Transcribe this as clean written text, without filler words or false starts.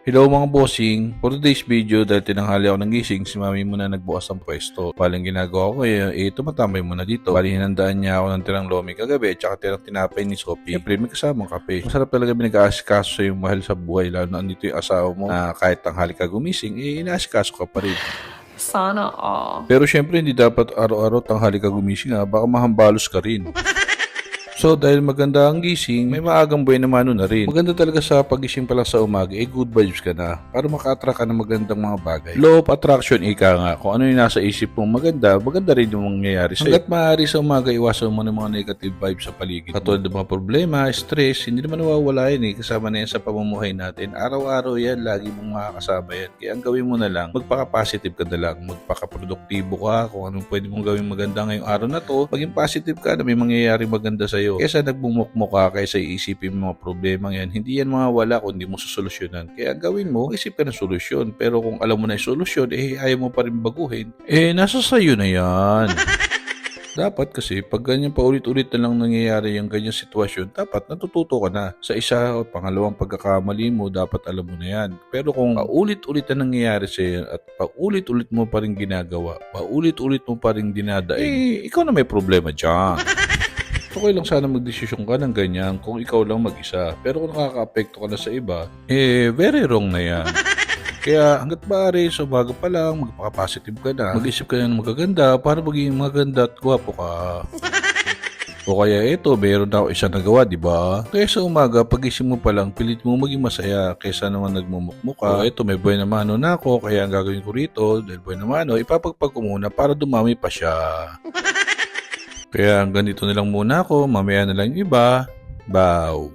Hello mga bossing, for today's video dahil tinanghali ako ng gising, si mami muna nagbukas ng pwesto. Baling ginagawa ko tumatambay muna dito. Bali hinandaan niya ako ng tirang lomi kagabi at saka tirang tinapay ni Sophie. Siyempre may kasamang kape. Masarap talaga binag-aasikaso yung mahal sa buhay, lalo na andito yung asawa mo na kahit tanghali ka gumising, inaasikaso ka pa rin. Sana all. Pero syempre hindi dapat araw-araw tanghali ka gumising baka mahambalos ka rin. So dahil maganda ang gising, may maagang buhay na mano na rin. Maganda talaga sa pagising pa lang sa umaga, good vibes ka na para maka-attract ka ng magandang mga bagay. Law of attraction, ika nga. Kung ano yung nasa isip mong maganda, maganda rin yung mangyayari sa'yo. Hanggat maaari sa umaga, iwasan mo ng mga negative vibes sa paligid. Katulad ng mga problema, stress, hindi naman nawawala yan kasama na yan sa pamumuhay natin. Araw-araw yan, lagi mong makakasama yan. Kaya ang gawin mo na lang, magpaka-positive ka na lang, magpaka-produktibo ka, kung anong pwede mong gawin maganda ngayong araw na to, maging positive ka na may mangyayari maganda sa'yo. Kesa nagbumukmo ka, kaysa iisipin mo mga problema yan, hindi yan mga wala kung hindi mo susolusyonan. Kaya ang gawin mo, isip ka ng solusyon. Pero kung alam mo na yung solusyon, ayaw mo pa rin baguhin, nasa sayo na yan. Dapat kasi pag ganyan paulit-ulit na lang nangyayari yung ganyang sitwasyon, dapat natututo ka na. Sa isa o pangalawang pagkakamali mo, dapat alam mo na yan. Pero kung paulit-ulit na nangyayari sa'yo at paulit-ulit mo pa rin ginagawa, paulit-ulit mo pa rin dinadaing, ikaw na may problema dyan. Okay lang sana magdesisyon ka ng ganyan kung ikaw lang mag-isa. Pero kung nakaka-apekto ka na sa iba, very wrong na yan. Kaya hanggat maaari, sa umaga pa lang, magpaka-positive ka na. Mag-isip ka na ng magaganda para maging maganda at gwapo ka. O kaya meron na ako isa nagawa, di ba? Kaya sa umaga, pagising mo pa lang, pilit mo maging masaya kaysa naman nagmumukmo ka. O may buhay na mano na ako, kaya ang gagawin ko rito, dahil buhay na mano, ipapagpag ko muna para dumami pa siya. Kaya ganito na lang muna ako, mamaya na lang yung iba. Bow.